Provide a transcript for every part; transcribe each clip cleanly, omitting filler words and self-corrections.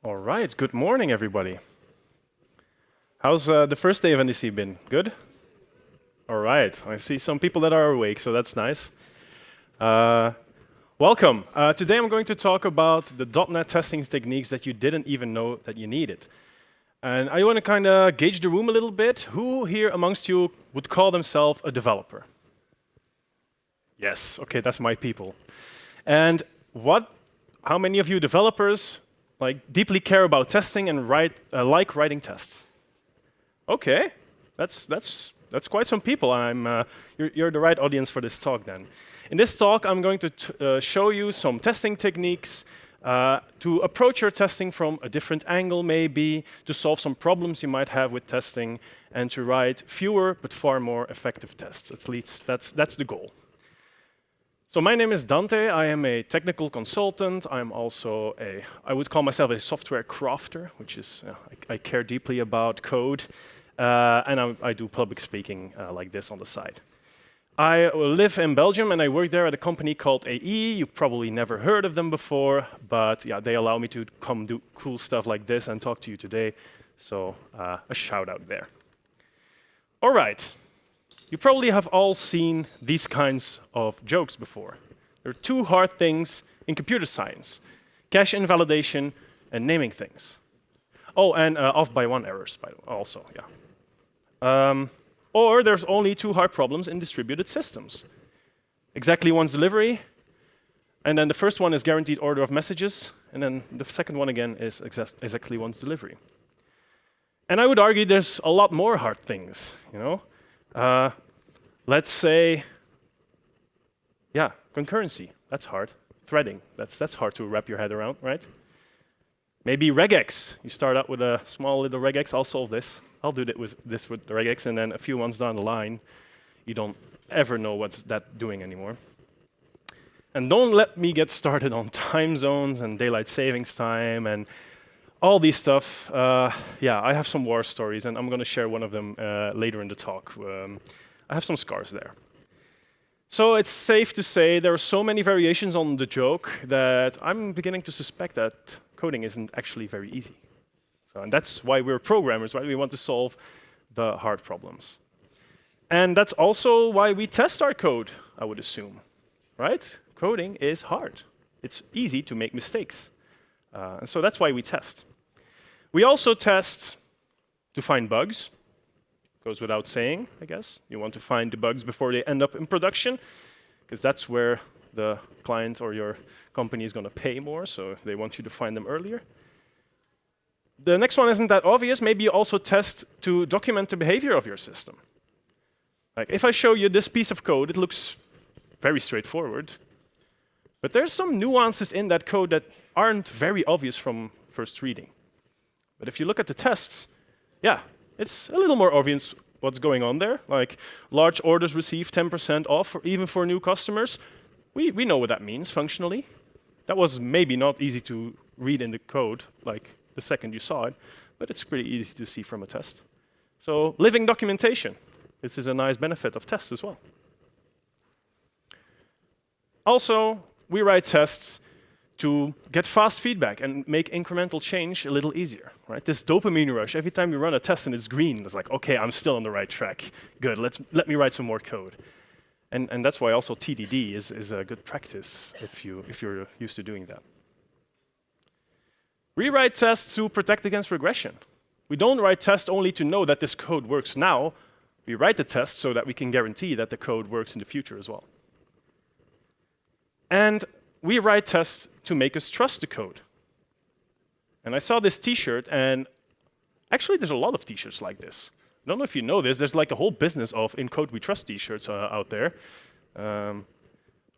All right, good morning, everybody. How's the first day of NDC been? Good? All right, I see some people that are awake, so that's nice. Uh, welcome. Today I'm going to talk about the .NET testing techniques that you didn't even know that you needed. And I want to kind of gauge the room a little bit. Who here amongst you would call themselves a developer? Yes, okay, that's my people. And how many of you developers deeply care about testing and like writing tests? Okay, that's quite some people. You're the right audience for this talk then. In this talk, I'm going to show you some testing techniques to approach your testing from a different angle, maybe, to solve some problems you might have with testing, and to write fewer but far more effective tests. At least that's the goal. So my name is Dante. I am a technical consultant. I'm also I would call myself a software crafter, which is, I care deeply about code. And I do public speaking like this on the side. I live in Belgium and I work there at a company called AE. You probably never heard of them before, but yeah, they allow me to come do cool stuff like this and talk to you today. So a shout out there. All right. You probably have all seen these kinds of jokes before. There are two hard things in computer science: cache invalidation and naming things. Oh, and off by one errors, by the way, also, yeah. Or there's only two hard problems in distributed systems. Exactly one's delivery, and then the first one is guaranteed order of messages, and then the second one again is exactly one's delivery. And I would argue there's a lot more hard things, you know? Let's say, yeah, concurrency, that's hard. Threading, that's hard to wrap your head around, right? Maybe regex. You start out with a small little regex. I'll solve this. I'll do this with the regex, and then a few months down the line, you don't ever know what's that doing anymore. And don't let me get started on time zones and daylight savings time and all these stuff. Yeah, I have some war stories, and I'm going to share one of them later in the talk. I have some scars there. So it's safe to say there are so many variations on the joke that I'm beginning to suspect that coding isn't actually very easy. And that's why we're programmers, right? We want to solve the hard problems. And that's also why we test our code, I would assume, right? Coding is hard. It's easy to make mistakes. And so that's why we test. We also test to find bugs. Goes without saying, I guess. You want to find the bugs before they end up in production, because that's where the client or your company is going to pay more, so they want you to find them earlier. The next one isn't that obvious. Maybe you also test to document the behavior of your system. Like if I show you this piece of code, it looks very straightforward, but there's some nuances in that code that aren't very obvious from first reading. But if you look at the tests, yeah, it's a little more obvious what's going on there. Like large orders receive 10% off, or even for new customers. We know what that means functionally. That was maybe not easy to read in the code, like the second you saw it, but it's pretty easy to see from a test. So living documentation. This is a nice benefit of tests as well. Also, we write tests to get fast feedback and make incremental change a little easier, right? This dopamine rush, every time you run a test and it's green, it's like, okay, I'm still on the right track. Good, let me write some more code. And that's why also TDD is a good practice if you're used to doing that. We write tests to protect against regression. We don't write tests only to know that this code works now. We write the test so that we can guarantee that the code works in the future as well. And we write tests to make us trust the code. And I saw this t-shirt, and actually there's a lot of t-shirts like this. I don't know if you know this, there's like a whole business of In Code We Trust t-shirts out there.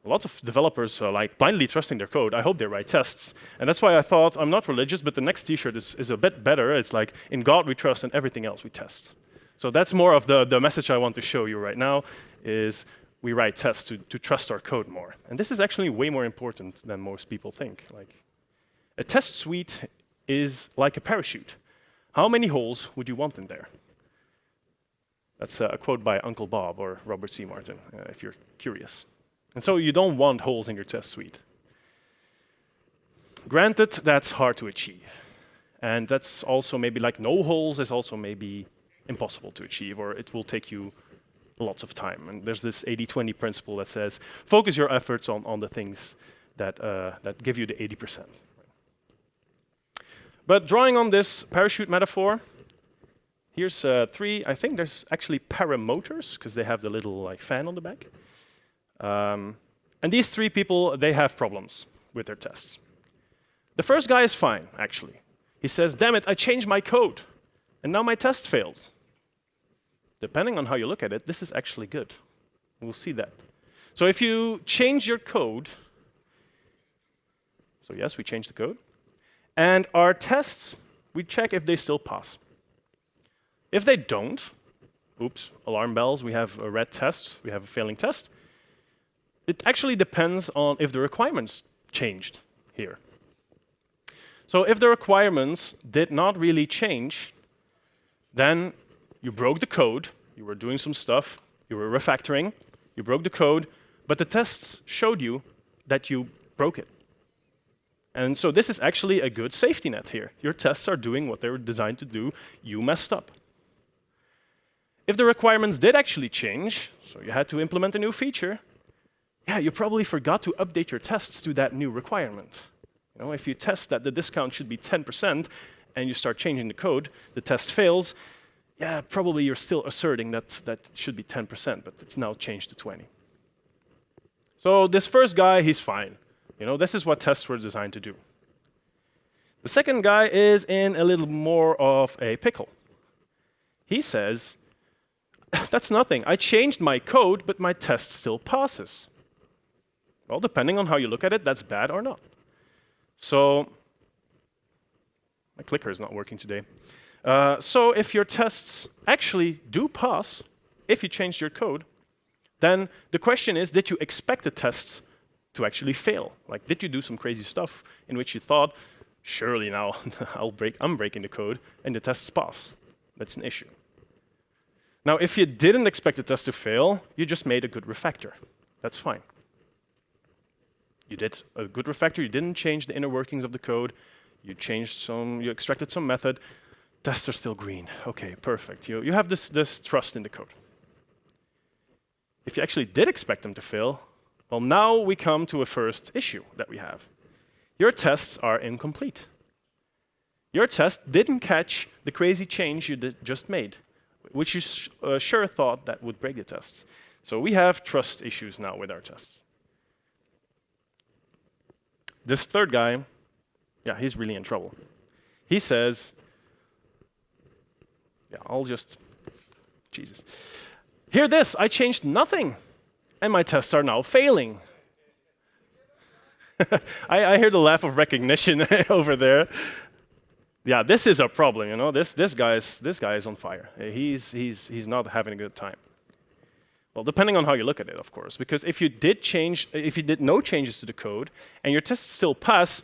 Lots of developers are like blindly trusting their code. I hope they write tests. And that's why I thought, I'm not religious, but the next t-shirt is a bit better. It's like, in God we trust and everything else we test. So that's more of the message I want to show you right now, is we write tests to trust our code more. And this is actually way more important than most people think. Like, a test suite is like a parachute. How many holes would you want in there? That's a quote by Uncle Bob or Robert C. Martin, if you're curious. And so you don't want holes in your test suite. Granted, that's hard to achieve. And that's also maybe like no holes is also maybe impossible to achieve, or it will take you lots of time. And there's this 80-20 principle that says, focus your efforts on the things that, that give you the 80%. But drawing on this parachute metaphor, here's three, I think there's actually paramotors, because they have the little like fan on the back. And these three people, they have problems with their tests. The first guy is fine, actually. He says, damn it, I changed my code, and now my test fails. Depending on how you look at it, this is actually good. We'll see that. So if you change your code, so yes, we changed the code, and our tests, we check if they still pass. If they don't, oops, alarm bells, we have a red test, we have a failing test. It actually depends on if the requirements changed here. So if the requirements did not really change, then you broke the code, you were doing some stuff, you were refactoring, you broke the code, but the tests showed you that you broke it. And so this is actually a good safety net here. Your tests are doing what they were designed to do, you messed up. If the requirements did actually change, so you had to implement a new feature, yeah, you probably forgot to update your tests to that new requirement. You know, if you test that the discount should be 10% and you start changing the code, the test fails, yeah, probably you're still asserting that it should be 10%, but it's now changed to 20. So this first guy, he's fine. You know, this is what tests were designed to do. The second guy is in a little more of a pickle. He says, that's nothing. I changed my code, but my test still passes. Well, depending on how you look at it, that's bad or not. So, my clicker is not working today. So if your tests actually do pass, if you changed your code, then the question is, did you expect the tests to actually fail? Like, did you do some crazy stuff in which you thought, surely now I'm breaking the code, and the tests pass? That's an issue. Now, if you didn't expect the test to fail, you just made a good refactor. That's fine. You did a good refactor, you didn't change the inner workings of the code, you extracted some method, tests are still green. Okay, perfect. You have this trust in the code. If you actually did expect them to fail, well, now we come to a first issue that we have. Your tests are incomplete. Your test didn't catch the crazy change you just made, which you sure thought that would break the tests. So we have trust issues now with our tests. This third guy, yeah, he's really in trouble. He says, yeah, Jesus. Hear this, I changed nothing, and my tests are now failing. I hear the laugh of recognition over there. Yeah, this is a problem, you know. This guy is on fire. He's not having a good time. Well, depending on how you look at it, of course, because if you did no changes to the code and your tests still pass,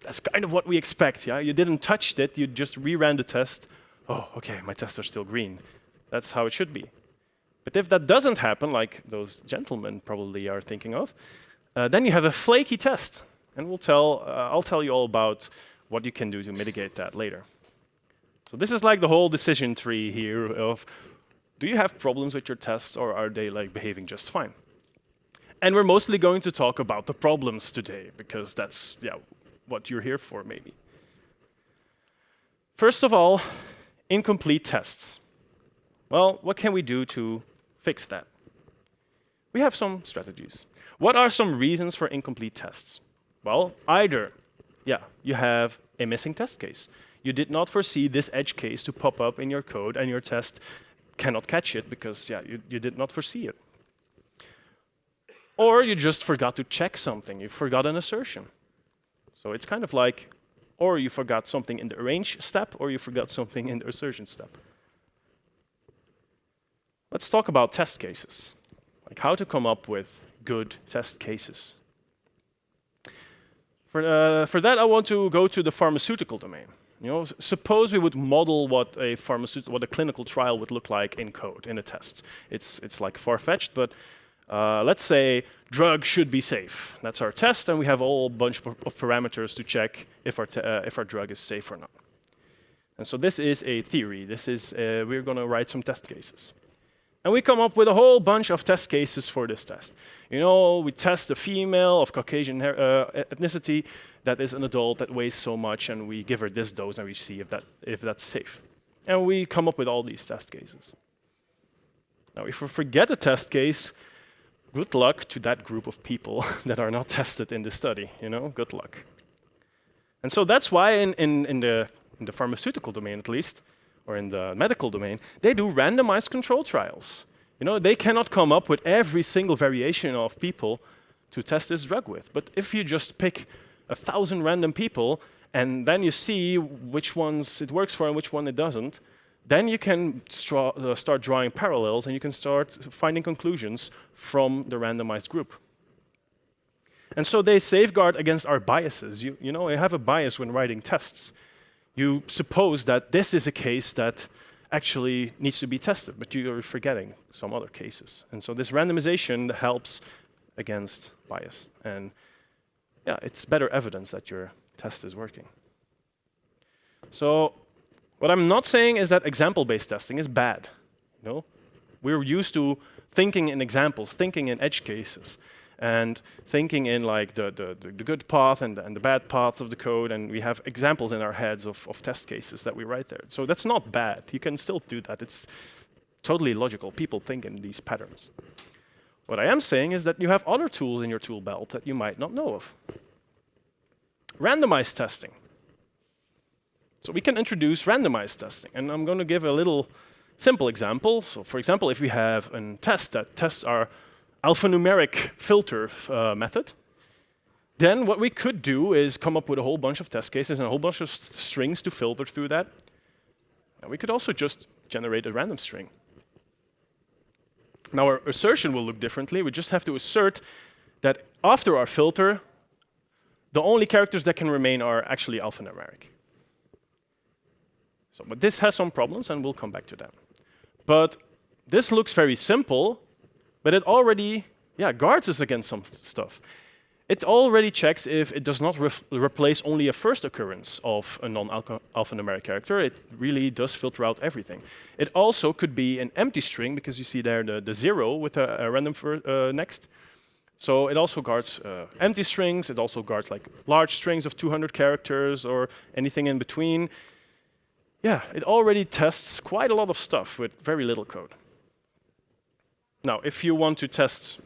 that's kind of what we expect. Yeah, you didn't touch it, you just reran the test. Oh, okay, my tests are still green. That's how it should be. But if that doesn't happen, like those gentlemen probably are thinking of, then you have a flaky test, and I'll tell you all about what you can do to mitigate that later. So this is like the whole decision tree here of, do you have problems with your tests, or are they like behaving just fine? And we're mostly going to talk about the problems today, because that's what you're here for, maybe. First of all, incomplete tests. Well, what can we do to fix that? We have some strategies. What are some reasons for incomplete tests? Well, either, you have a missing test case. You did not foresee this edge case to pop up in your code, and your test cannot catch it because, you did not foresee it. Or you just forgot to check something. You forgot an assertion. So it's kind of like, or you forgot something in the arrange step, or you forgot something in the assertion step. Let's talk about test cases, like how to come up with good test cases. For that, I want to go to the pharmaceutical domain. You know, suppose we would model what a clinical trial would look like in code, in a test. It's like far-fetched, but let's say drug should be safe. That's our test, and we have a whole bunch of parameters to check if our drug is safe or not. And so this is a theory. This is, we're going to write some test cases. And we come up with a whole bunch of test cases for this test. You know, we test a female of Caucasian ethnicity that is an adult that weighs so much, and we give her this dose, and we see if that's safe. And we come up with all these test cases. Now, if we forget a test case, good luck to that group of people that are not tested in the study. You know, good luck. And so that's why in the pharmaceutical domain, at least, or in the medical domain, they do randomized control trials. You know, they cannot come up with every single variation of people to test this drug with. But if you just pick 1,000 random people, and then you see which ones it works for and which one it doesn't, then you can start drawing parallels, and you can start finding conclusions from the randomized group. And so they safeguard against our biases. You know, you have a bias when writing tests. You suppose that this is a case that actually needs to be tested, but you're forgetting some other cases. And so this randomization helps against bias. And yeah, it's better evidence that your test is working. So what I'm not saying is that example-based testing is bad. You know? We're used to thinking in examples, thinking in edge cases, and thinking in like the good path and the bad path of the code, and we have examples in our heads of test cases that we write there. So that's not bad. You can still do that. It's totally logical. People think in these patterns. What I am saying is that you have other tools in your tool belt that you might not know of. Randomized testing. So we can introduce randomized testing, and I'm going to give a little simple example. So for example, if we have a test that tests our alphanumeric filter method, then what we could do is come up with a whole bunch of test cases and a whole bunch of strings to filter through that. And we could also just generate a random string. Now our assertion will look differently. We just have to assert that after our filter, the only characters that can remain are actually alphanumeric. So, but this has some problems, and we'll come back to that. But this looks very simple, but it already guards us against some stuff. It already checks if it does not replace only a first occurrence of a non-alphanumeric character. It really does filter out everything. It also could be an empty string, because you see there the 0 with a random next. So it also guards empty strings. It also guards like large strings of 200 characters or anything in between. Yeah, it already tests quite a lot of stuff with very little code. Now, if you want to test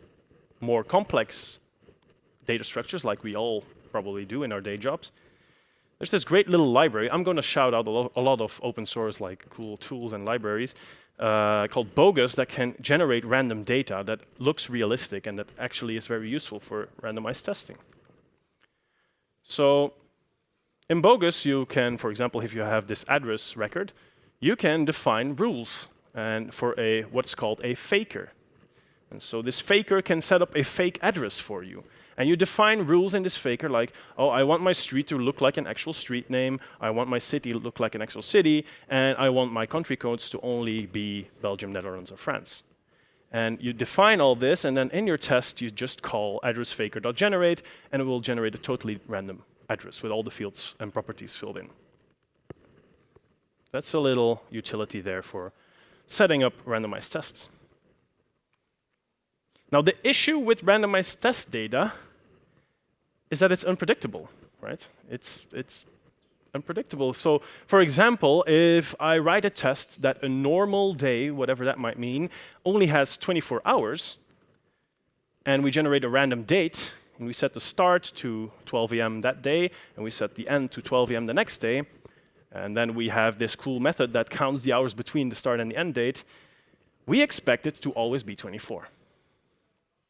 more complex data structures, like we all probably do in our day jobs, there's this great little library. I'm going to shout out a lot of open source, like cool tools and libraries called Bogus that can generate random data that looks realistic and that actually is very useful for randomized testing. So in Bogus, you can, for example, if you have this address record, you can define rules and for what's called a faker. And so this faker can set up a fake address for you. And you define rules in this faker like, oh, I want my street to look like an actual street name, I want my city to look like an actual city, and I want my country codes to only be Belgium, Netherlands, or France. And you define all this, and then in your test, you just call addressFaker.generate, and it will generate a totally random address with all the fields and properties filled in. That's a little utility there for setting up randomized tests. Now, the issue with randomized test data is that it's unpredictable, right? It's unpredictable. So, for example, if I write a test that a normal day, whatever that might mean, only has 24 hours, and we generate a random date, and we set the start to 12 a.m. that day, and we set the end to 12 a.m. the next day, and then we have this cool method that counts the hours between the start and the end date, we expect it to always be 24.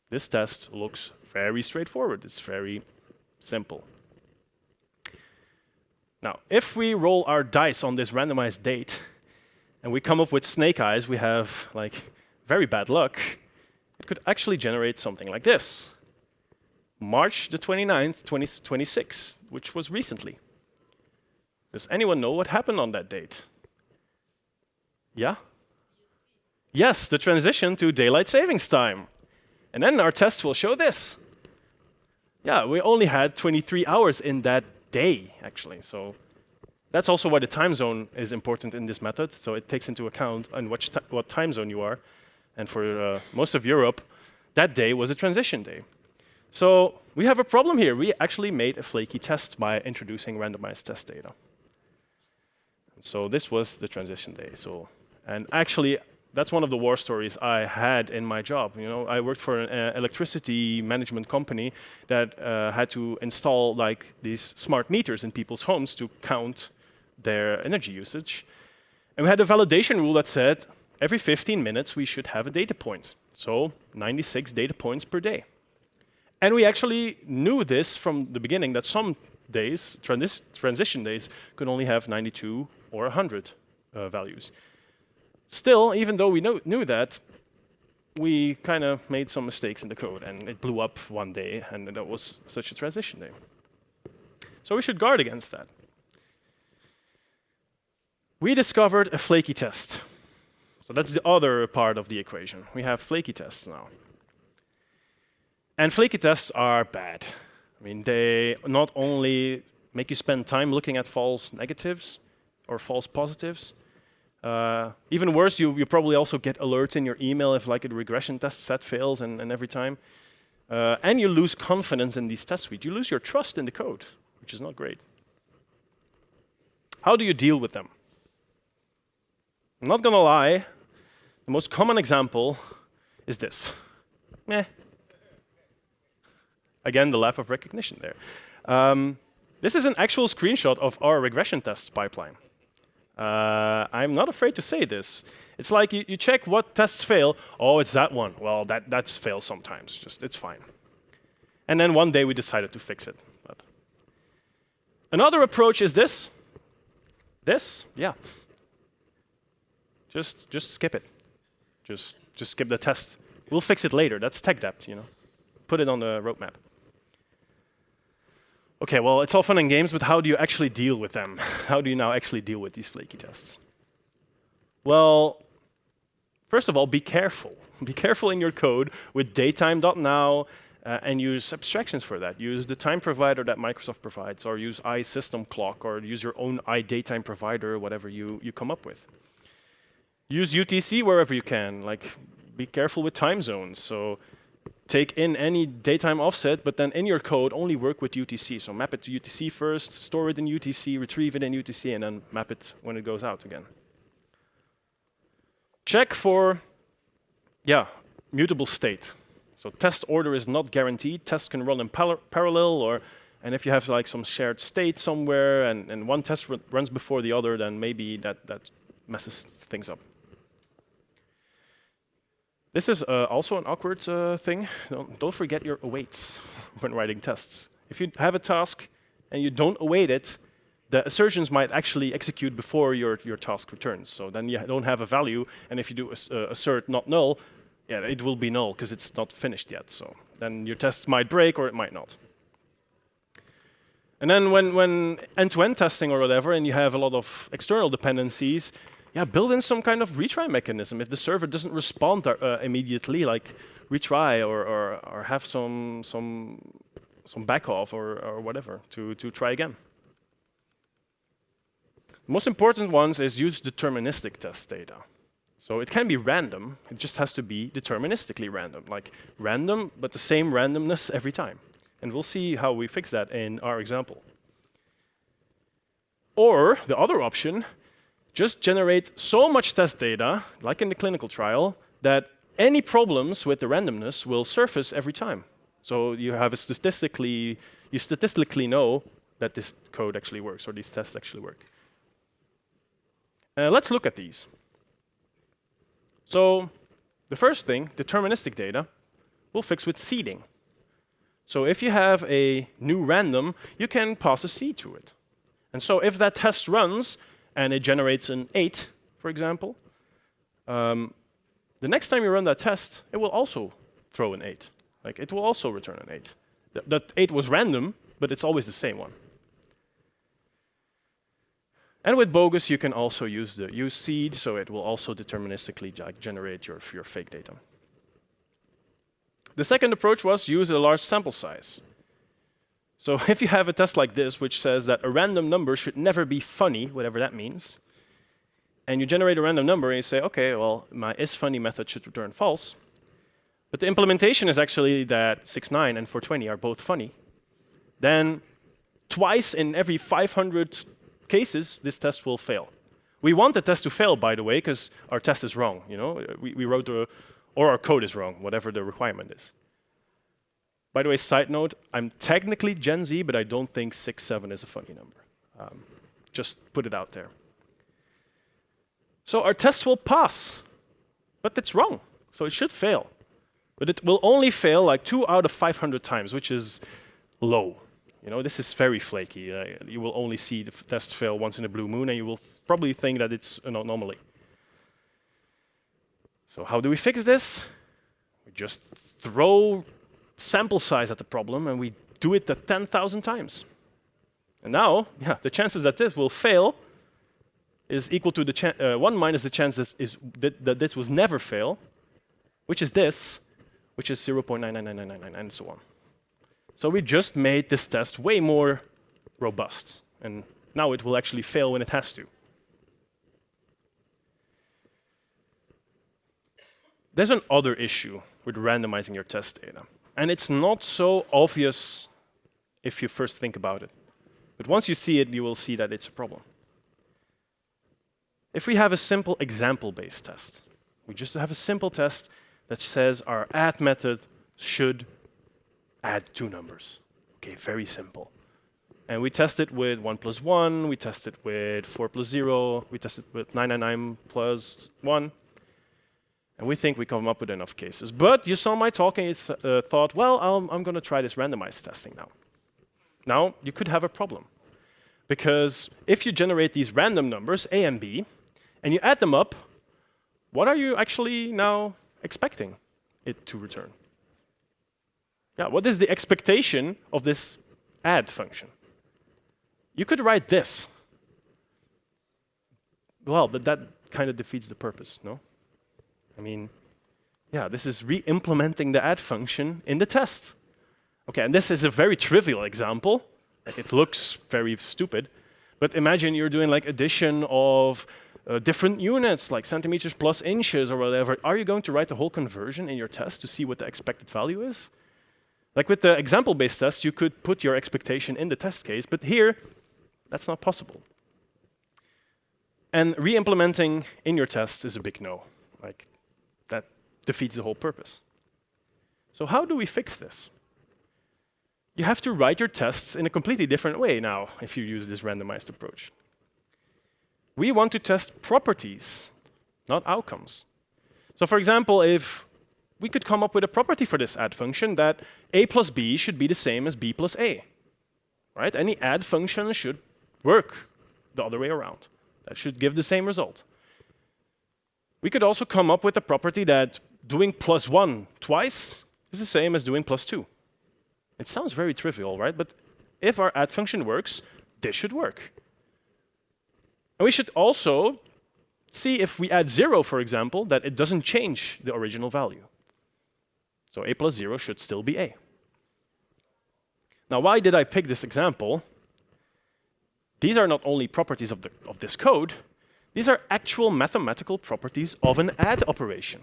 This test looks very straightforward. It's very simple. Now, if we roll our dice on this randomized date, and we come up with snake eyes, we have like very bad luck, it could actually generate something like this. March the 29th, 2026, which was recently. Does anyone know what happened on that date? Yeah? Yes, the transition to daylight savings time. And then our test will show this. Yeah, we only had 23 hours in that day, actually. So That's also why the time zone is important in this method. So it takes into account on what time zone you are. And for most of Europe, that day was a transition day. So we have a problem here. We actually made a flaky test by introducing randomized test data. So this was the transition day. And actually, that's one of the war stories I had in my job. You know, I worked for an electricity management company that had to install like these smart meters in people's homes to count their energy usage. And we had a validation rule that said every 15 minutes we should have a data point. So 96 data points per day. And we actually knew this from the beginning, that some days, transition days, could only have 92 or 100 values. Still, even though we knew that, we kind of made some mistakes in the code, and it blew up one day, and that was such a transition day. So we should guard against that. We discovered a flaky test. So that's the other part of the equation. We have flaky tests now. And flaky tests are bad. I mean, they not only make you spend time looking at false negatives or false positives, even worse, you probably also get alerts in your email if like a regression test set fails and every time. And you lose confidence in these test suites. You lose your trust in the code, which is not great. How do you deal with them? I'm not gonna lie, the most common example is this. Meh. Again, the laugh of recognition there. This is an actual screenshot of our regression tests pipeline. I'm not afraid to say this. It's like you check what tests fail. Oh, it's that one. Well, that fails sometimes. It's fine. And then one day we decided to fix it. But another approach is this. This, yeah. Just skip it. Just skip the test. We'll fix it later. That's tech debt, you know. Put it on the roadmap. Okay, well, it's all fun and games, but how do you actually deal with them? How do you now actually deal with these flaky tests? Well, first of all, be careful. Be careful in your code with datetime.now and use abstractions for that. Use the time provider that Microsoft provides, or use iSystemClock, or use your own iDatetime provider, whatever you come up with. Use UTC wherever you can. Like, be careful with time zones. So take in any datetime offset, but then in your code only work with UTC. So map it to UTC first, store it in UTC, retrieve it in UTC, and then map it when it goes out again. Check for, mutable state. So test order is not guaranteed. Tests can run in parallel, and if you have like some shared state somewhere, and one test runs before the other, then maybe that messes things up. This is also an awkward thing. Don't forget your awaits when writing tests. If you have a task and you don't await it, the assertions might actually execute before your task returns. So then you don't have a value, and if you do assert not null, it will be null because it's not finished yet. So then your tests might break or it might not. And then when end-to-end testing or whatever, and you have a lot of external dependencies, build in some kind of retry mechanism. If the server doesn't respond immediately, like retry or have some back off or whatever to try again. The most important ones is use deterministic test data. So it can be random. It just has to be deterministically random, like random, but the same randomness every time. And we'll see how we fix that in our example. Or the other option, just generate so much test data, like in the clinical trial, that any problems with the randomness will surface every time. So you have statistically know that this code actually works, or these tests actually work. Let's look at these. So the first thing, deterministic data, we'll fix with seeding. So if you have a new random, you can pass a seed to it. And so if that test runs, and it generates an 8, for example, the next time you run that test, it will also throw an 8. Like, it will also return an 8. That 8 was random, but it's always the same one. And with bogus, you can also use seed, so it will also deterministically generate your fake data. The second approach was use a large sample size. So if you have a test like this, which says that a random number should never be funny, whatever that means, and you generate a random number and you say, okay, well, my isFunny method should return false, but the implementation is actually that 6, 9 and 420 are both funny, then twice in every 500 cases, this test will fail. We want the test to fail, by the way, because our test is wrong. You know, we wrote or our code is wrong, whatever the requirement is. By the way, side note, I'm technically Gen Z, but I don't think 6, 7 is a funny number. Just put it out there. So our test will pass, but it's wrong, so it should fail. But it will only fail like 2 out of 500 times, which is low. You know, this is very flaky. You will only see the test fail once in a blue moon, and you will probably think that it's an anomaly. So how do we fix this? We just throw sample size at the problem, and we do it 10,000 times. And now, yeah, the chances that this will fail is equal to the 1 minus the chances that this will never fail, which is this, which is 0.99999, and so on. So we just made this test way more robust, and now it will actually fail when it has to. There's another issue with randomizing your test data, and it's not so obvious if you first think about it. But once you see it, you will see that it's a problem. If we have a simple example-based test, we just have a simple test that says our add method should add 2 numbers. Okay, very simple. And we test it with 1 plus 1, we test it with 4 plus 0, we test it with 999 plus 1, and we think we come up with enough cases. But you saw my talk and you thought, well, I'm going to try this randomized testing now. Now, you could have a problem. Because if you generate these random numbers, A and B, and you add them up, what are you actually now expecting it to return? Yeah, what is the expectation of this add function? You could write this. Well, that kind of defeats the purpose, no? I mean, yeah, this is re-implementing the add function in the test. Okay, and this is a very trivial example. Like, it looks very stupid, but imagine you're doing like addition of different units, like centimeters plus inches or whatever. Are you going to write the whole conversion in your test to see what the expected value is? Like with the example-based test, you could put your expectation in the test case, but here, that's not possible. And re-implementing in your test is a big no. Like, that defeats the whole purpose. So how do we fix this? You have to write your tests in a completely different way now if you use this randomized approach. We want to test properties, not outcomes. So for example, if we could come up with a property for this add function that A plus B should be the same as B plus A. Right? Any add function should work the other way around. That should give the same result. We could also come up with a property that doing plus 1 twice is the same as doing plus 2. It sounds very trivial, right? But if our add function works, this should work. And we should also see if we add 0, for example, that it doesn't change the original value. So A plus 0 should still be A. Now, why did I pick this example? These are not only properties of this code, these are actual mathematical properties of an add operation.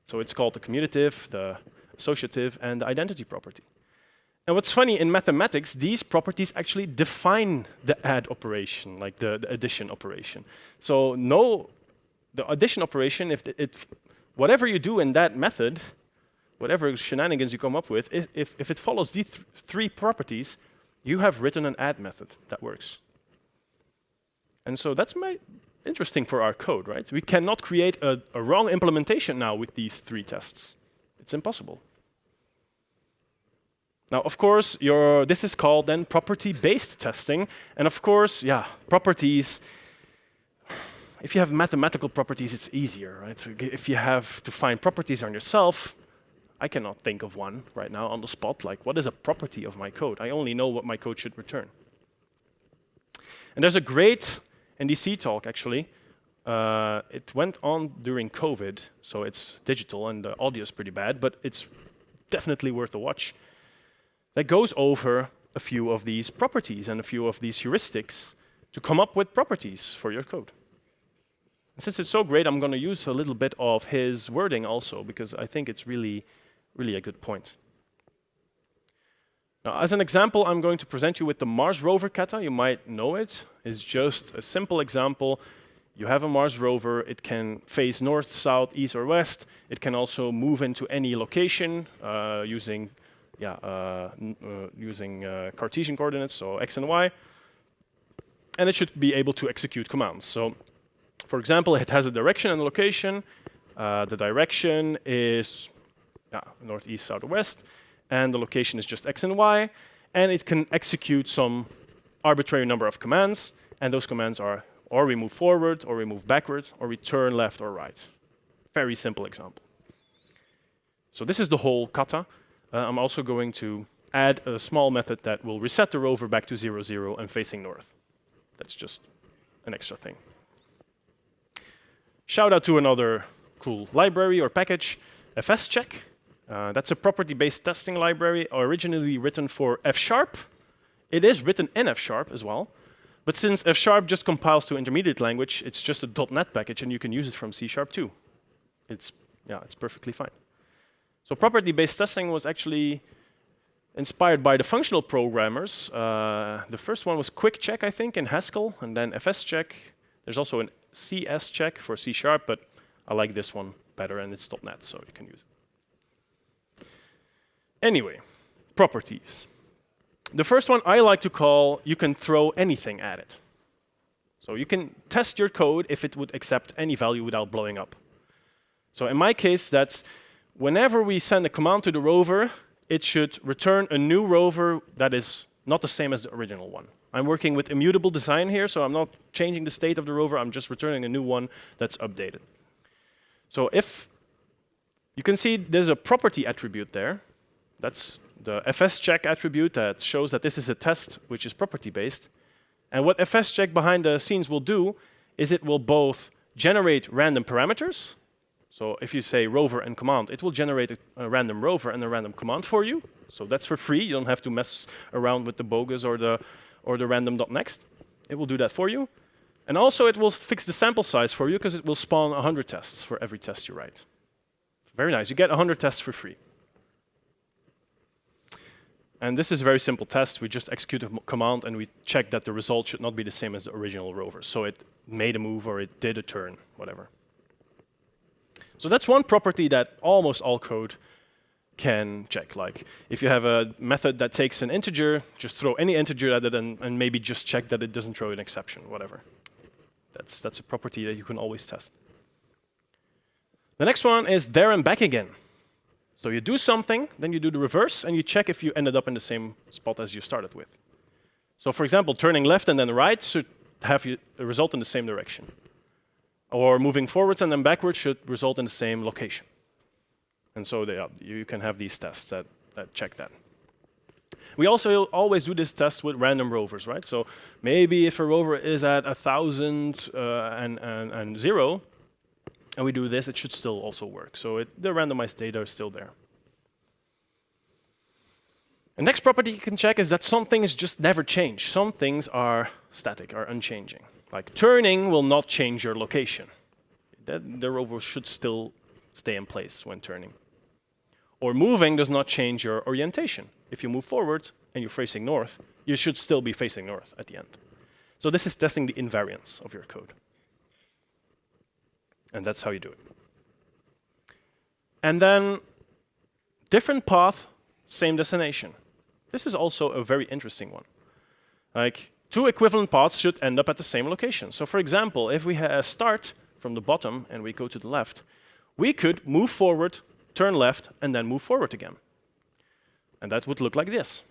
So it's called the commutative, the associative, and the identity property. And what's funny, in mathematics, these properties actually define the add operation, like the addition operation. So the addition operation, whatever you do in that method, whatever shenanigans you come up with, if it follows these 3 properties, you have written an add method that works. And so that's interesting for our code, right? We cannot create a wrong implementation now with these 3 tests. It's impossible. Now, of course, this is called then property-based testing. And of course, yeah, properties, if you have mathematical properties, it's easier, right? So if you have to find properties on yourself, I cannot think of one right now on the spot. Like, what is a property of my code? I only know what my code should return. And there's a great NDC talk, actually. It went on during COVID, so it's digital and the audio is pretty bad, but it's definitely worth a watch. that goes over a few of these properties and a few of these heuristics to come up with properties for your code. And since it's so great, I'm going to use a little bit of his wording also, because I think it's really, really a good point. Now, as an example, I'm going to present you with the Mars rover kata. You might know it. It's just a simple example. You have a Mars rover. It can face north, south, east, or west. It can also move into any location using Cartesian coordinates, so x and y. And it should be able to execute commands. So, for example, it has a direction and a location. The direction is north, east, south, or west. And the location is just x and y, and it can execute some arbitrary number of commands, and those commands are or we move forward, or we move backward, or we turn left or right. Very simple example. So this is the whole kata. I'm also going to add a small method that will reset the rover back to 0, 0 and facing north. That's just an extra thing. Shout out to another cool library or package, fscheck. That's a property-based testing library originally written for F#. It is written in F# as well. But since F# just compiles to intermediate language, it's just a .NET package, and you can use it from C# too. It's perfectly fine. So property-based testing was actually inspired by the functional programmers. The first one was QuickCheck, I think, in Haskell, and then fscheck. There's also an CScheck for C#, but I like this one better, and it's .NET, so you can use it. Anyway, properties. The first one I like to call, you can throw anything at it. So you can test your code if it would accept any value without blowing up. So in my case, that's whenever we send a command to the rover, it should return a new rover that is not the same as the original one. I'm working with immutable design here, so I'm not changing the state of the rover, I'm just returning a new one that's updated. So if you can see there's a property attribute there. That's the fscheck attribute that shows that this is a test which is property-based. And what fscheck behind the scenes will do is it will both generate random parameters. So if you say rover and command, it will generate a random rover and a random command for you. So that's for free. You don't have to mess around with the bogus or the random.next. It will do that for you. And also it will fix the sample size for you because it will spawn 100 tests for every test you write. Very nice. You get 100 tests for free. And this is a very simple test. We just execute a command and we check that the result should not be the same as the original rover. So it made a move or it did a turn, whatever. So that's one property that almost all code can check. Like if you have a method that takes an integer, just throw any integer at it and maybe just check that it doesn't throw an exception, whatever. That's a property that you can always test. The next one is there and back again. So you do something, then you do the reverse, and you check if you ended up in the same spot as you started with. So for example, turning left and then right should have a result in the same direction. Or moving forwards and then backwards should result in the same location. And so you can have these tests that check that. We also always do this test with random rovers, right? So maybe if a rover is at 1,000 and 0, and we do this, it should still also work. So the randomized data is still there. The next property you can check is that some things just never change. Some things are static, are unchanging. Like turning will not change your location. The rover should still stay in place when turning. Or moving does not change your orientation. If you move forward and you're facing north, you should still be facing north at the end. So this is testing the invariance of your code. And that's how you do it. And then different path, same destination. This is also a very interesting one. Like two equivalent paths should end up at the same location. So for example, if we start from the bottom and we go to the left, we could move forward, turn left, and then move forward again. And that would look like this.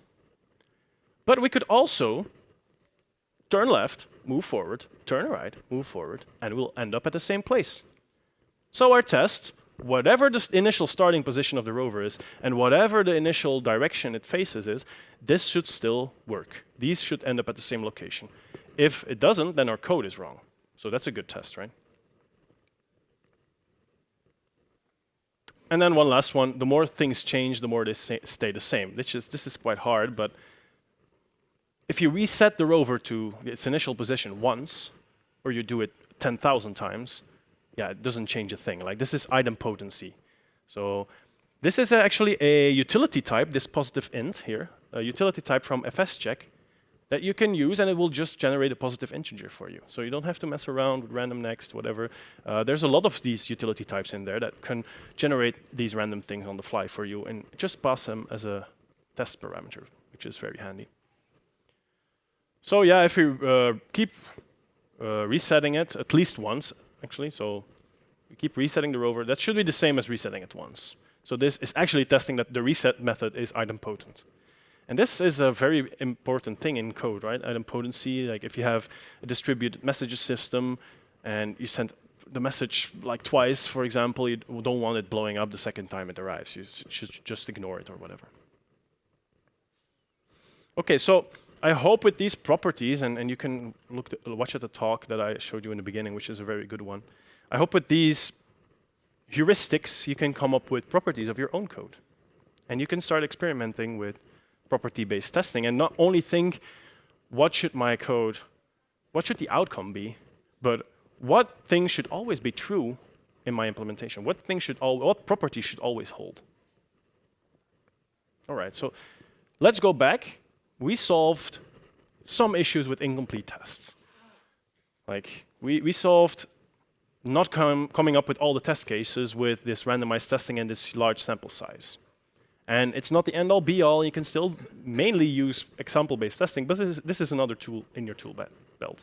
But we could also turn left, move forward, turn right, move forward, and we'll end up at the same place. So our test, whatever the initial starting position of the rover is, and whatever the initial direction it faces is, this should still work. These should end up at the same location. If it doesn't, then our code is wrong. So that's a good test, right? And then one last one, the more things change, the more they stay the same. This is quite hard, but if you reset the rover to its initial position once, or you do it 10,000 times, yeah, it doesn't change a thing. Like this is idempotency. So this is actually a utility type, this positive int here, a utility type from fscheck that you can use, and it will just generate a positive integer for you. So you don't have to mess around with random next, whatever. There's a lot of these utility types in there that can generate these random things on the fly for you, and just pass them as a test parameter, which is very handy. So yeah, if you keep resetting it at least once, actually, so you keep resetting the rover, that should be the same as resetting it once. So this is actually testing that the reset method is idempotent. And this is a very important thing in code, right? Idempotency, like if you have a distributed messages system and you send the message like twice, for example, you don't want it blowing up the second time it arrives. You should just ignore it or whatever. Okay, so I hope with these properties, and you can watch at the talk that I showed you in the beginning, which is a very good one. I hope with these heuristics, you can come up with properties of your own code. And you can start experimenting with property-based testing and not only think, what should my code, what should the outcome be, but what things should always be true in my implementation? What properties should always hold? All right, so let's go back. We solved some issues with incomplete tests. Like we solved not coming up with all the test cases with this randomized testing and this large sample size. And it's not the end-all, be-all. You can still mainly use example-based testing, but this is another tool in your tool belt.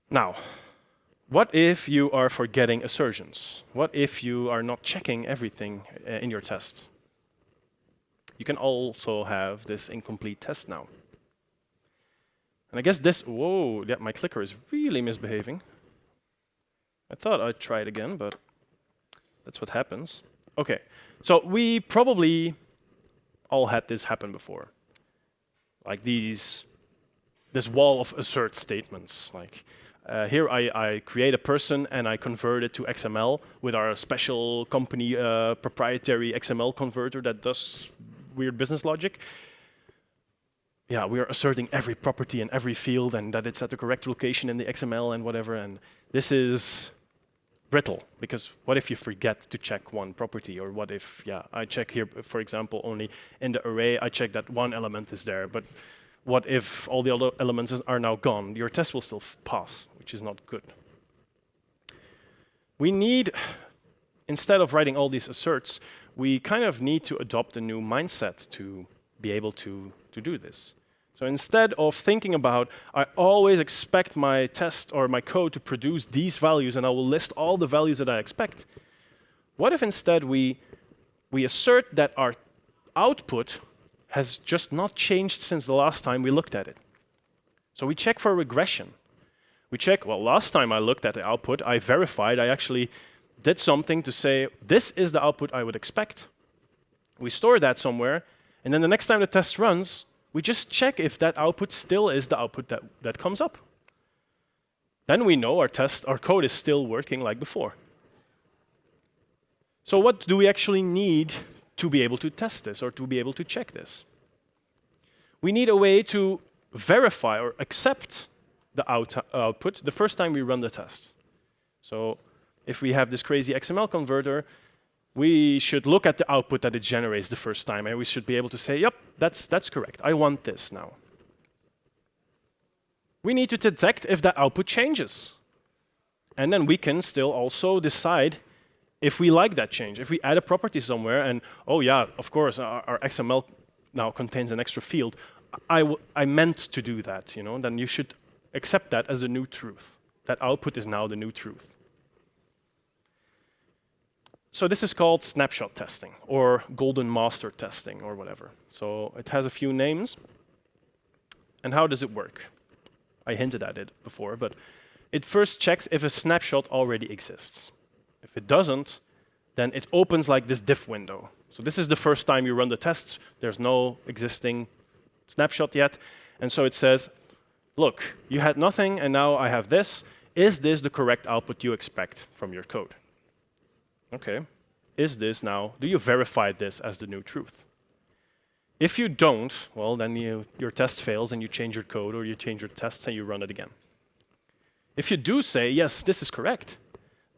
Now, what if you are forgetting assertions? What if you are not checking everything in your tests? You can also have this incomplete test now. And I guess this, whoa, yeah, my clicker is really misbehaving. I thought I'd try it again, but that's what happens. Okay, so we probably all had this happen before. Like this wall of assert statements. Like here I create a person and I convert it to XML with our special company proprietary XML converter that does weird business logic. Yeah, we are asserting every property in every field and that it's at the correct location in the XML and whatever. And this is brittle, because what if you forget to check one property? Or what if, yeah, I check here, for example, only in the array, I check that one element is there. But what if all the other elements are now gone? Your test will still pass, which is not good. We need, instead of writing all these asserts, we kind of need to adopt a new mindset to be able to do this. So instead of thinking about, I always expect my test or my code to produce these values and I will list all the values that I expect, what if instead we assert that our output has just not changed since the last time we looked at it? So we check for regression. We check, well, last time I looked at the output, I verified, I actually did something to say, this is the output I would expect. We store that somewhere, and then the next time the test runs, we just check if that output still is the output that comes up. Then we know our code is still working like before. So what do we actually need to be able to test this or to be able to check this? We need a way to verify or accept the output the first time we run the test. So if we have this crazy XML converter, we should look at the output that it generates the first time, and we should be able to say, yep, that's correct. I want this now. We need to detect if that output changes. And then we can still also decide if we like that change. If we add a property somewhere and, oh yeah, of course, our XML now contains an extra field, I meant to do that, then you should accept that as a new truth. That output is now the new truth. So this is called snapshot testing, or golden master testing, or whatever. So it has a few names. And how does it work? I hinted at it before, but it first checks if a snapshot already exists. If it doesn't, then it opens like this diff window. So this is the first time you run the tests. There's no existing snapshot yet. And so it says, look, you had nothing, and now I have this. Is this the correct output you expect from your code? Okay, is this now, do you verify this as the new truth? If you don't, well, then your test fails and you change your code or you change your tests and you run it again. If you do say, yes, this is correct,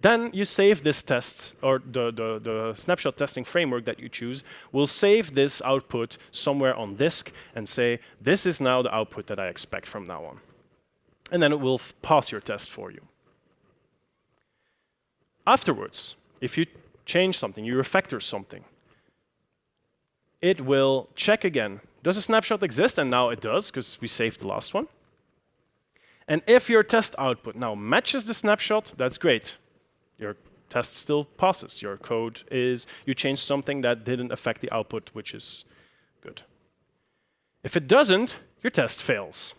then you save this test, or the snapshot testing framework that you choose will save this output somewhere on disk and say, this is now the output that I expect from now on. And then it will pass your test for you. Afterwards, if you change something, you refactor something, it will check again. Does a snapshot exist? And now it does, because we saved the last one. And if your test output now matches the snapshot, that's great. Your test still passes. Your code is, you changed something that didn't affect the output, which is good. If it doesn't, your test fails.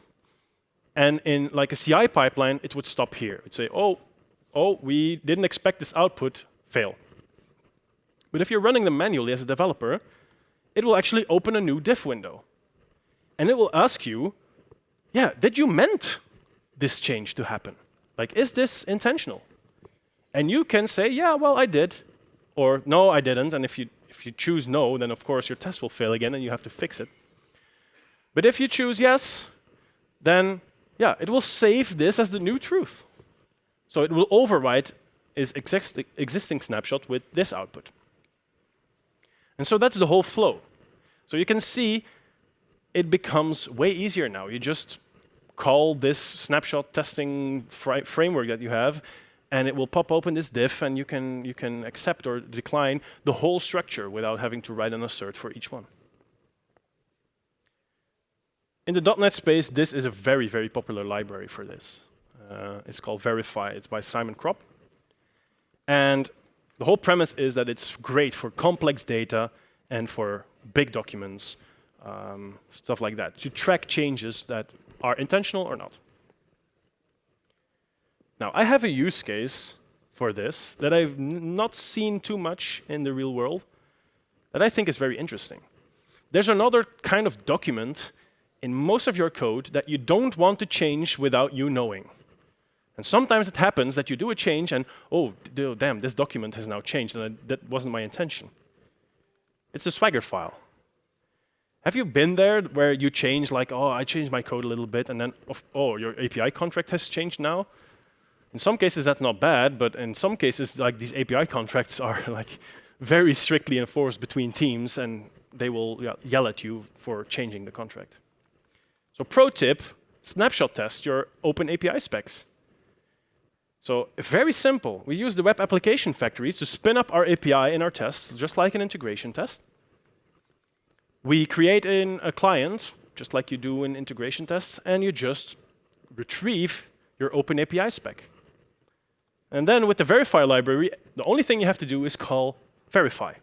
And in like a CI pipeline, it would stop here. It'd say, oh, we didn't expect this output, fail. But if you're running them manually as a developer, it will actually open a new diff window. And it will ask you, yeah, did you meant this change to happen? Like, is this intentional? And you can say, yeah, well, I did. Or, no, I didn't. And if you choose no, then of course your test will fail again and you have to fix it. But if you choose yes, then, yeah, it will save this as the new truth. So it will overwrite its existing snapshot with this output. And so that's the whole flow. So you can see it becomes way easier now. You just call this snapshot testing framework that you have, and it will pop open this diff, and you can accept or decline the whole structure without having to write an assert for each one. In the .NET space, this is a very, very popular library for this. It's called Verify. It's by Simon Kropp. And the whole premise is that it's great for complex data and for big documents, stuff like that, to track changes that are intentional or not. Now, I have a use case for this that I've not seen too much in the real world that I think is very interesting. There's another kind of document in most of your code that you don't want to change without you knowing. And sometimes it happens that you do a change and, oh, damn, this document has now changed, and that wasn't my intention. It's a Swagger file. Have you been there where you change, like, oh, I changed my code a little bit, and then, oh, your API contract has changed now? In some cases, that's not bad, but in some cases, like, these API contracts are like very strictly enforced between teams, and they will yell at you for changing the contract. So pro tip, snapshot test your open API specs. So very simple. We use the web application factories to spin up our API in our tests, just like an integration test. We create a client, just like you do in integration tests, and you just retrieve your open API spec. And then with the verify library, the only thing you have to do is call verify.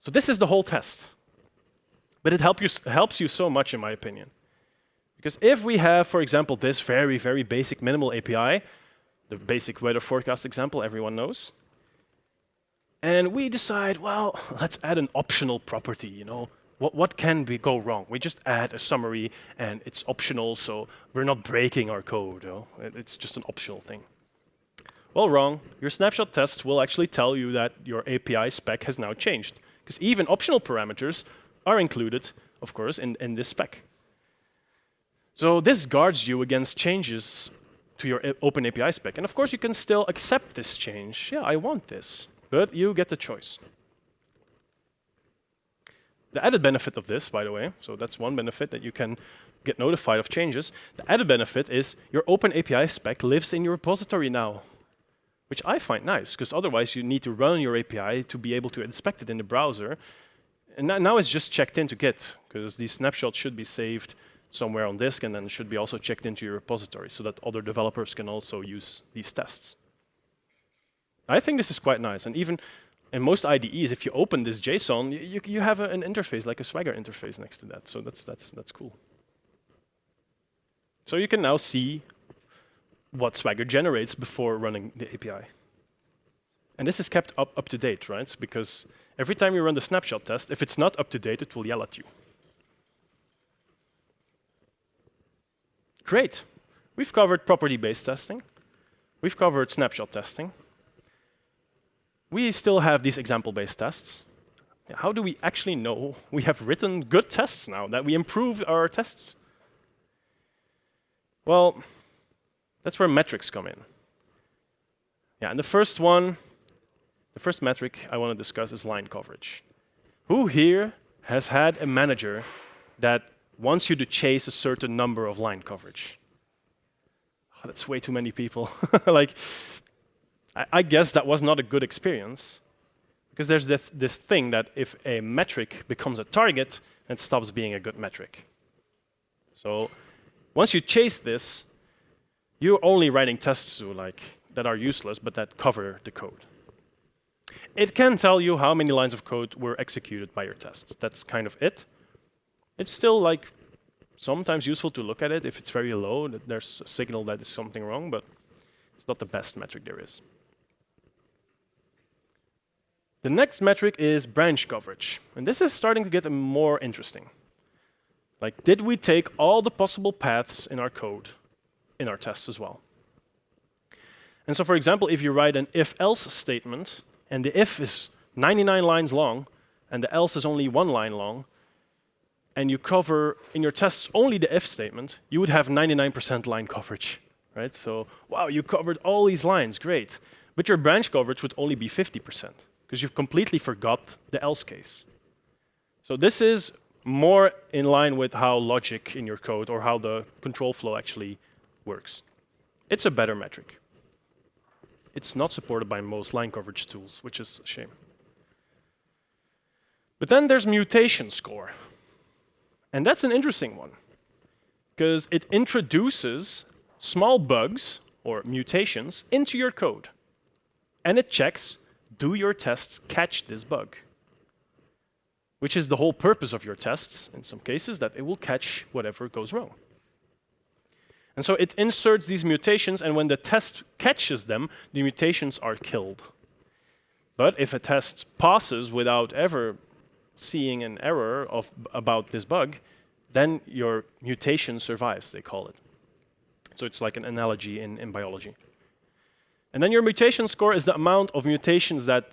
So this is the whole test. But it helps you so much, in my opinion. Because if we have, for example, this very, very basic minimal API, the basic weather forecast example everyone knows, and we decide, well, let's add an optional property, you know, what can go wrong? We just add a summary, and it's optional, so we're not breaking our code. You know? It's just an optional thing. Well, wrong. Your snapshot test will actually tell you that your API spec has now changed, because even optional parameters are included, of course, in this spec. So this guards you against changes to your open API spec. And of course, you can still accept this change. Yeah, I want this. But you get the choice. The added benefit of this, by the way, so that's one benefit, that you can get notified of changes. The added benefit is your open API spec lives in your repository now, which I find nice, because otherwise you need to run your API to be able to inspect it in the browser. And now it's just checked into Git, because these snapshots should be saved somewhere on disk, and then it should be also checked into your repository so that other developers can also use these tests. I think this is quite nice, and even in most IDEs, if you open this JSON, you have an interface, like a Swagger interface next to that, so that's cool. So you can now see what Swagger generates before running the API. And this is kept up to date, right? Because every time you run the snapshot test, if it's not up to date, it will yell at you. Great. We've covered property-based testing. We've covered snapshot testing. we still have these example-based tests. How do we actually know we have written good tests now, that we improved our tests? Well, that's where metrics come in. Yeah, and the first metric I want to discuss is line coverage. Who here has had a manager that wants you to chase a certain number of line coverage? Oh, that's way too many people. Like, I guess that was not a good experience, because there's this thing that if a metric becomes a target, it stops being a good metric. So once you chase this, you're only writing tests that are useless, but that cover the code. It can tell you how many lines of code were executed by your tests. That's kind of it. It's still sometimes useful to look at it. If it's very low, that there's a signal that is something wrong, but it's not the best metric there is. The next metric is branch coverage, and this is starting to get more interesting. Like, did we take all the possible paths in our code in our tests as well? And so, for example, if you write an if-else statement, and the if is 99 lines long, and the else is only 1 line long, and you cover in your tests only the if statement, you would have 99% line coverage, right? So, wow, you covered all these lines, great. But your branch coverage would only be 50%, because you've completely forgot the else case. So this is more in line with how logic in your code or how the control flow actually works. It's a better metric. It's not supported by most line coverage tools, which is a shame. But then there's mutation score. And that's an interesting one, because it introduces small bugs or mutations into your code. And it checks, do your tests catch this bug? Which is the whole purpose of your tests, in some cases, that it will catch whatever goes wrong. And so it inserts these mutations, and when the test catches them, the mutations are killed. But if a test passes without ever seeing an error about this bug, then your mutation survives, they call it. So it's like an analogy in biology. And then your mutation score is the amount of mutations that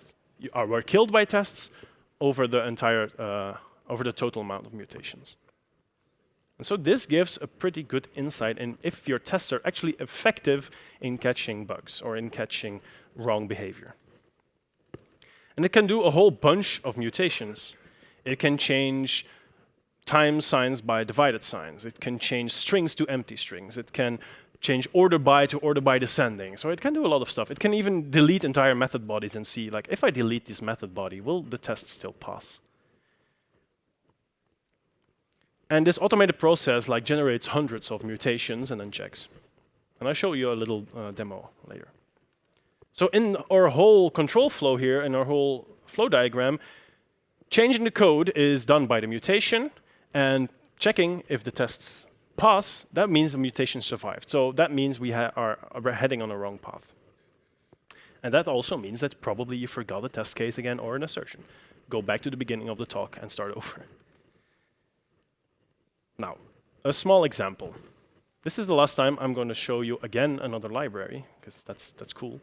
were killed by tests over the total amount of mutations. And so this gives a pretty good insight in if your tests are actually effective in catching bugs or in catching wrong behavior. And it can do a whole bunch of mutations. It can change time signs by divided signs. It can change strings to empty strings. It can change order by to order by descending. So it can do a lot of stuff. It can even delete entire method bodies and see, like, if I delete this method body, will the test still pass? And this automated process generates hundreds of mutations and then checks. And I'll show you a little demo later. So in our whole control flow here, in our whole flow diagram, changing the code is done by the mutation, and checking if the tests pass, that means the mutation survived. So that means we are heading on a wrong path. And that also means that probably you forgot a test case again or an assertion. Go back to the beginning of the talk and start over. Now, a small example. This is the last time I'm going to show you again another library, because that's cool.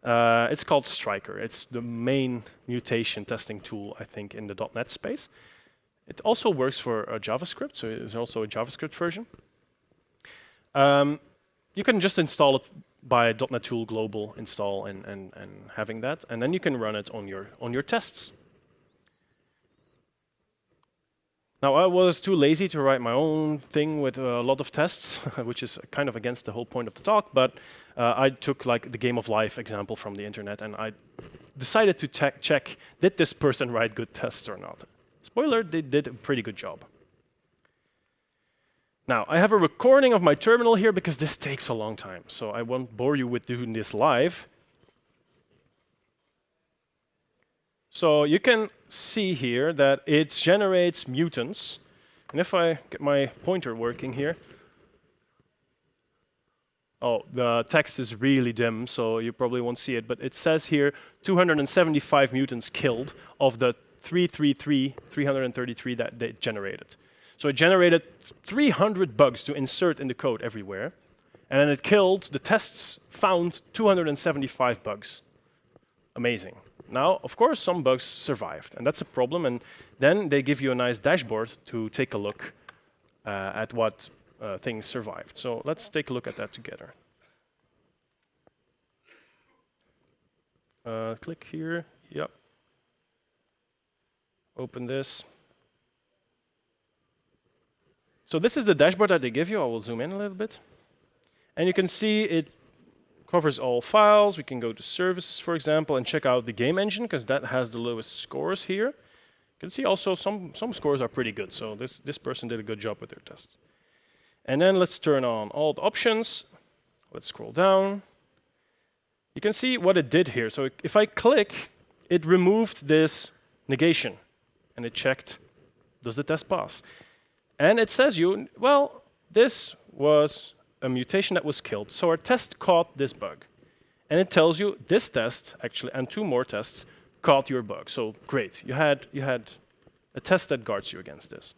It's called Striker. It's the main mutation testing tool, I think, in the .NET space. It also works for JavaScript, so there's also a JavaScript version. You can just install it by .NET Tool Global install and having that, and then you can run it on your tests. Now, I was too lazy to write my own thing with a lot of tests, which is kind of against the whole point of the talk, but I took the game of life example from the internet, and I decided to check, did this person write good tests or not? Spoiler, they did a pretty good job. Now, I have a recording of my terminal here because this takes a long time, so I won't bore you with doing this live. So you can see here that it generates mutants. And if I get my pointer working here, oh, the text is really dim, so you probably won't see it, but it says here 275 mutants killed of the 333 that they generated. So it generated 300 bugs to insert in the code everywhere, and then it killed, the tests found 275 bugs. Amazing. Now, of course, some bugs survived, and that's a problem. And then they give you a nice dashboard to take a look at what things survived. So let's take a look at that together. Click here. Yep. Open this. So this is the dashboard that they give you. I will zoom in a little bit. And you can see it covers all files. We can go to services, for example, and check out the game engine, because that has the lowest scores here. You can see also some scores are pretty good. So this person did a good job with their tests. And then let's turn on all the options. Let's scroll down. You can see what it did here. So if I click, it removed this negation, and it checked, does the test pass? And it says well, this was a mutation that was killed. So our test caught this bug. And it tells you this test, actually, and 2 more tests, caught your bug. So great, you had a test that guards you against this.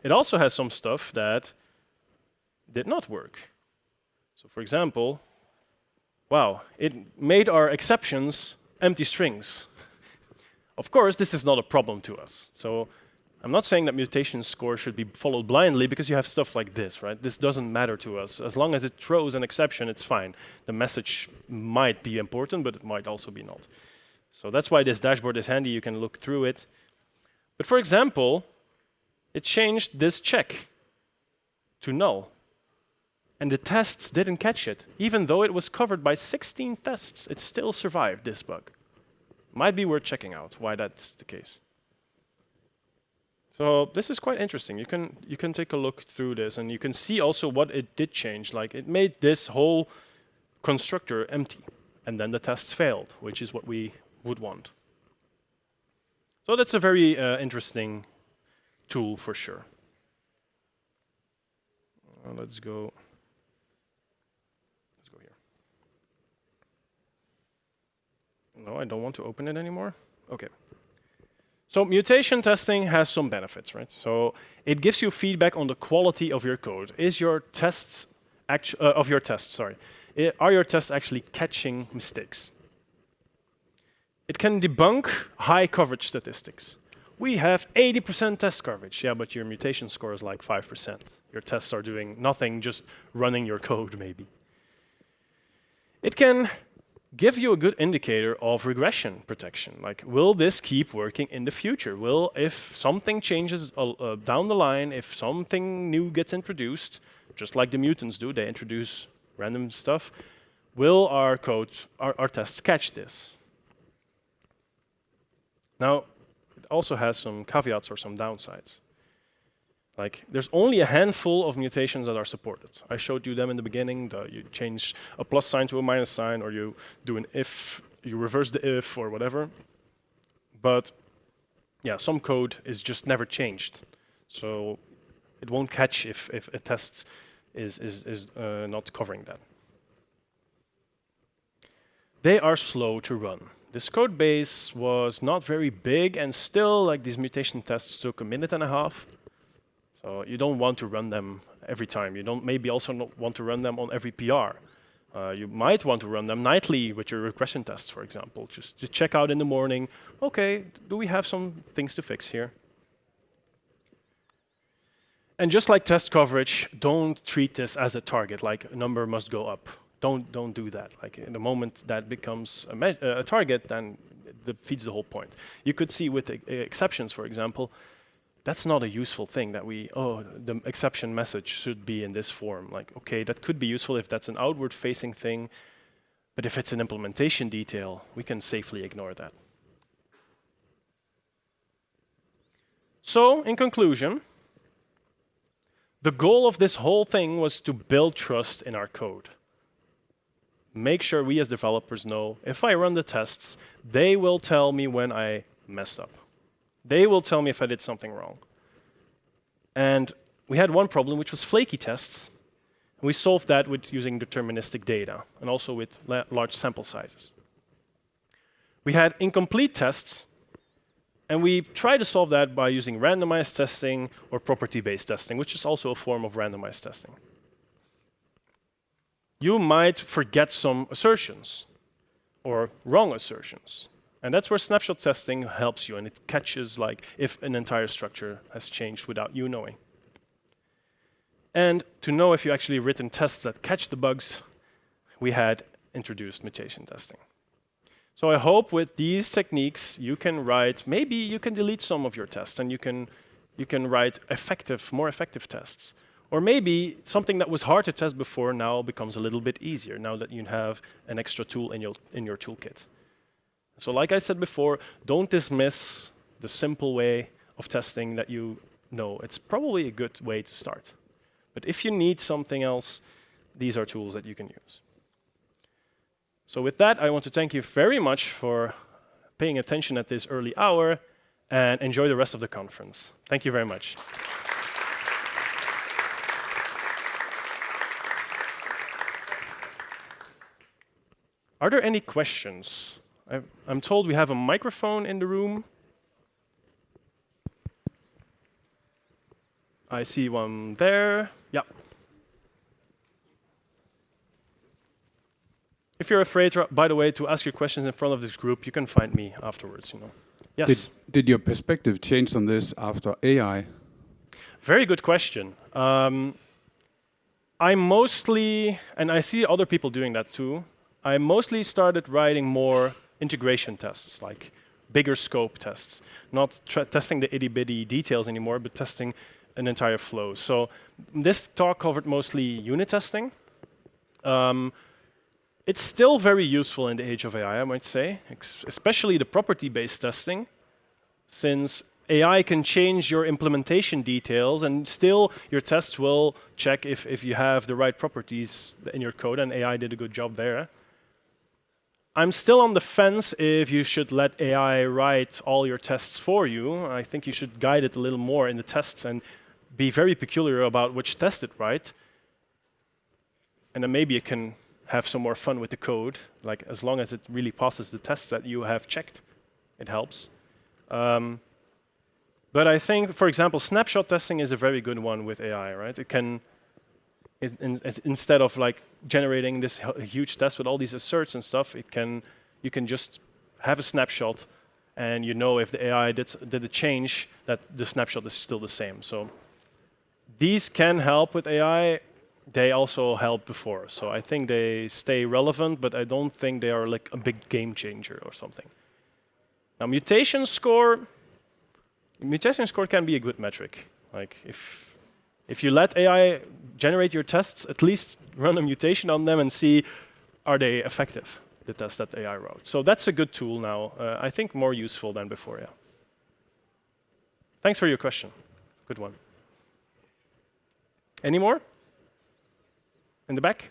It also has some stuff that did not work. So for example, wow, it made our exceptions empty strings. Of course, this is not a problem to us. So I'm not saying that mutation score should be followed blindly, because you have stuff like this, right? This doesn't matter to us. As long as it throws an exception, it's fine. The message might be important, but it might also be not. So that's why this dashboard is handy. You can look through it. But for example, it changed this check to null. And the tests didn't catch it. Even though it was covered by 16 tests, it still survived this bug. Might be worth checking out why that's the case. So this is quite interesting. You can take a look through this, and you can see also what it did change. Like, it made this whole constructor empty, and then the tests failed, which is what we would want. So that's a very interesting tool for sure. Let's go here. No, I don't want to open it anymore. Okay. So mutation testing has some benefits, right? So it gives you feedback on the quality of your code. Is your tests are your tests actually catching mistakes? It can debunk high coverage statistics. We have 80% test coverage. Yeah, but your mutation score is like 5%. Your tests are doing nothing, just running your code maybe. It can give you a good indicator of regression protection. Like, will this keep working in the future? If something changes down the line, if something new gets introduced, just like the mutants do, they introduce random stuff, will our tests catch this? Now, it also has some caveats or some downsides. Like, there's only a handful of mutations that are supported. I showed you them in the beginning. You change a plus sign to a minus sign, or you do an if, you reverse the if, or whatever. But yeah, some code is just never changed. So it won't catch if a test is not covering that. They are slow to run. This code base was not very big, and still, like, these mutation tests took 1.5 minutes. So you don't want to run them every time. You don't maybe also not want to run them on every PR. You might want to run them nightly with your regression tests, for example. Just to check out in the morning, okay, do we have some things to fix here? And just like test coverage, don't treat this as a target, like a number must go up. Don't do that. Like, in the moment that becomes a target, then it defeats the whole point. You could see with the exceptions, for example, that's not a useful thing that the exception message should be in this form. Like, okay, that could be useful if that's an outward-facing thing, but if it's an implementation detail, we can safely ignore that. So, in conclusion, the goal of this whole thing was to build trust in our code. Make sure we as developers know, if I run the tests, they will tell me when I messed up. They will tell me if I did something wrong. And we had one problem, which was flaky tests. And we solved that with using deterministic data, and also with large sample sizes. We had incomplete tests, and we tried to solve that by using randomized testing or property-based testing, which is also a form of randomized testing. You might forget some assertions, or wrong assertions. And that's where snapshot testing helps you, and it catches like if an entire structure has changed without you knowing. And to know if you actually written tests that catch the bugs, we had introduced mutation testing. So I hope with these techniques you can write, maybe you can delete some of your tests and you can write more effective tests. Or maybe something that was hard to test before now becomes a little bit easier now that you have an extra tool in your toolkit. So like I said before, don't dismiss the simple way of testing that you know. It's probably a good way to start. But if you need something else, these are tools that you can use. So with that, I want to thank you very much for paying attention at this early hour, and enjoy the rest of the conference. Thank you very much. Are there any questions? I'm told we have a microphone in the room. I see one there. Yeah. If you're afraid, by the way, to ask your questions in front of this group, you can find me afterwards. Yes. Did your perspective change on this after AI? Very good question. I mostly, and I see other people doing that too, I mostly started writing more integration tests, like bigger scope tests, not testing the itty-bitty details anymore, but testing an entire flow. So this talk covered mostly unit testing. It's still very useful in the age of AI, I might say, especially the property-based testing, since AI can change your implementation details and still your test will check if you have the right properties in your code, and AI did a good job there. I'm still on the fence if you should let AI write all your tests for you. I think you should guide it a little more in the tests and be very peculiar about which test it writes. And then maybe it can have some more fun with the code, like as long as it really passes the tests that you have checked, it helps. But I think, for example, snapshot testing is a very good one with AI, right? It can, instead of like generating this huge test with all these asserts and stuff, you can just have a snapshot, and you know if the AI did a change, that the snapshot is still the same. So these can help with AI. They also helped before, so I think they stay relevant, but I don't think they are like a big game changer or something. Now, mutation score can be a good metric. Like if you let AI generate your tests, at least run a mutation on them and see are they effective, the tests that AI wrote. So that's a good tool now. I think more useful than before, yeah. Thanks for your question. Good one. Any more? In the back?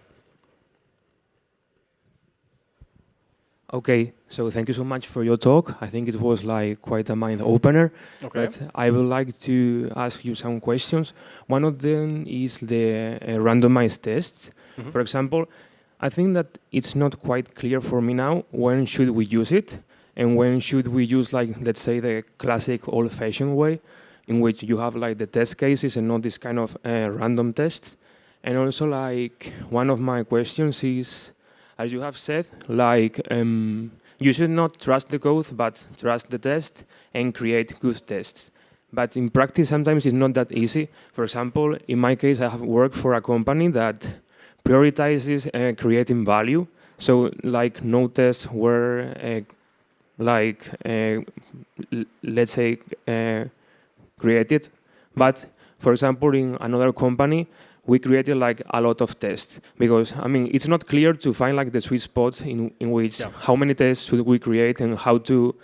Okay, so thank you so much for your talk. I think it was like quite a mind opener. Okay. But I would like to ask you some questions. One of them is the randomized tests. Mm-hmm. For example, I think that it's not quite clear for me now when should we use it and when should we use, like, let's say, the classic old-fashioned way in which you have like the test cases and not this kind of random tests. And also, like, one of my questions is, as you have said, like, you should not trust the code, but trust the test and create good tests. But in practice, sometimes it's not that easy. For example, in my case, I have worked for a company that prioritizes creating value. So, like, no tests were, let's say, created. But, for example, in another company, we created like a lot of tests because, I mean, it's not clear to find like the sweet spot in which how many tests should we create and how to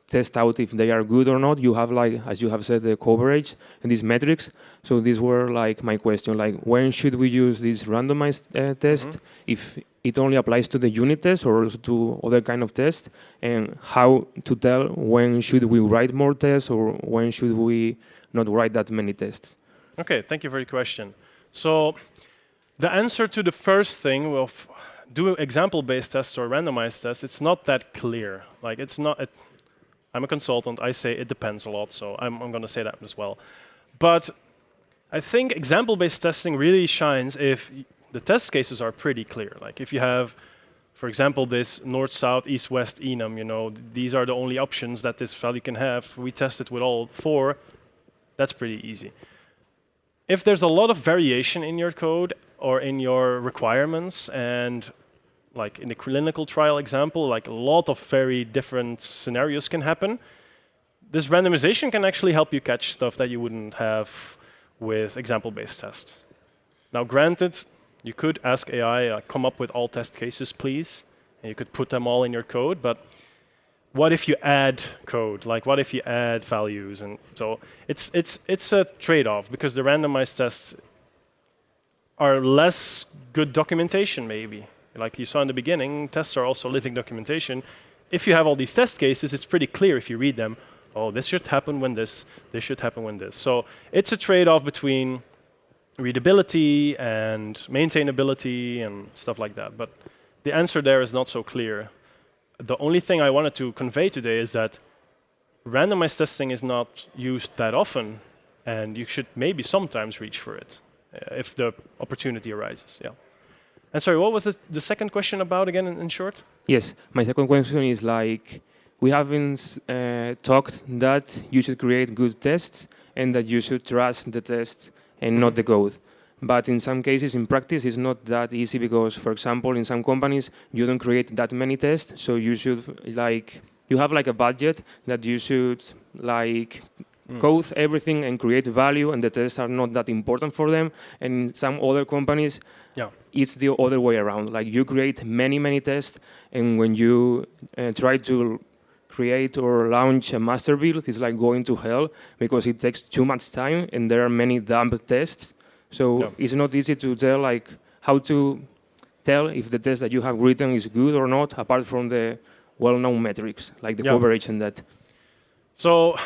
test out if they are good or not. You have, like, as you have said, the coverage and these metrics. So these were like my question, like when should we use this randomized test, if it only applies to the unit test or also to other kind of tests, and how to tell when should we write more tests or when should we not write that many tests. Okay, thank you for your question. So the answer to the first thing of do example-based tests or randomized tests, it's not that clear. Like, it's not. I'm a consultant. I say it depends a lot, so I'm going to say that as well. But I think example-based testing really shines if the test cases are pretty clear. Like if you have For example, this north, south, east, west enum, these are the only options that this value can have. We tested with all 4. That's pretty easy. If there's a lot of variation in your code or in your requirements, and like in the clinical trial example, like a lot of very different scenarios can happen, this randomization can actually help you catch stuff that you wouldn't have with example-based tests. Now, granted, you could ask AI, come up with all test cases, please, and you could put them all in your code, but what if you add code? Like, what if you add values? And so it's a trade-off, because the randomized tests are less good documentation, maybe. Like you saw in the beginning, tests are also living documentation. If you have all these test cases, it's pretty clear if you read them, oh, this should happen when this should happen when this. So it's a trade-off between readability and maintainability and stuff like that. But the answer there is not so clear. The only thing I wanted to convey today is that randomized testing is not used that often, and you should maybe sometimes reach for it if the opportunity arises. Yeah. And sorry, what was the second question about again in short? Yes, my second question is like, we haven't talked that you should create good tests and that you should trust the test and not the code. But in some cases, in practice, it's not that easy because, for example, in some companies, you don't create that many tests, so you should you have like a budget that you should code everything and create value, and the tests are not that important for them. And in some other companies, it's the other way around. Like you create many tests, and when you try to create or launch a master build, it's like going to hell because it takes too much time and there are many dumb tests. So it's not easy to tell like how to tell if the test that you have written is good or not, apart from the well-known metrics like the coverage and that. So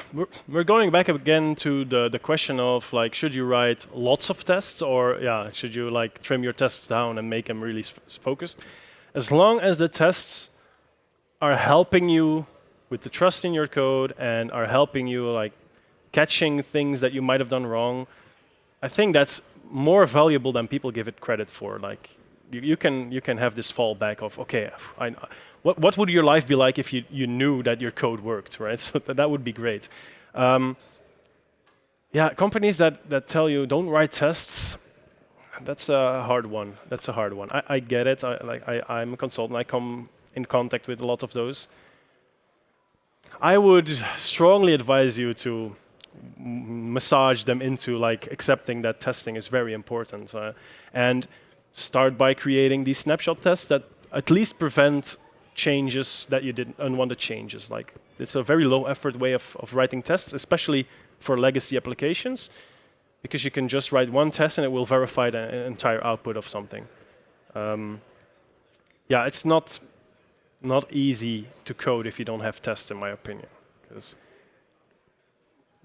we're going back again to the question of like, should you write lots of tests, or should you like trim your tests down and make them really focused? As long as the tests are helping you with the trust in your code and are helping you like catching things that you might have done wrong, I think that's more valuable than people give it credit for. Like you can have this fallback of, okay, what would your life be like if you knew that your code worked, right? So that would be great. Companies that tell you don't write tests, that's a hard one. I get it. I'm a consultant. I come in contact with a lot of those. I would strongly advise you to massage them into like accepting that testing is very important, and start by creating these snapshot tests that at least prevent changes that you didn't, unwanted changes. Like it's a very low effort way of writing tests, especially for legacy applications, because you can just write one test and it will verify the entire output of something. It's not easy to code if you don't have tests, in my opinion. Because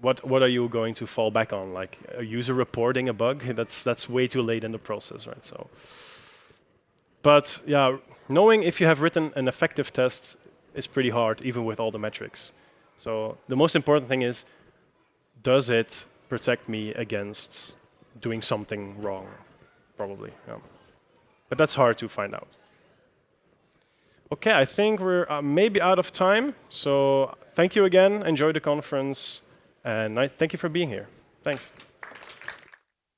what are you going to fall back on? Like a user reporting a bug? That's way too late in the process, right? So, but knowing if you have written an effective test is pretty hard, even with all the metrics. So the most important thing is, does it protect me against doing something wrong? Probably, yeah. But that's hard to find out. Okay, I think we're maybe out of time. So thank you again. Enjoy the conference. And thank you for being here. Thanks.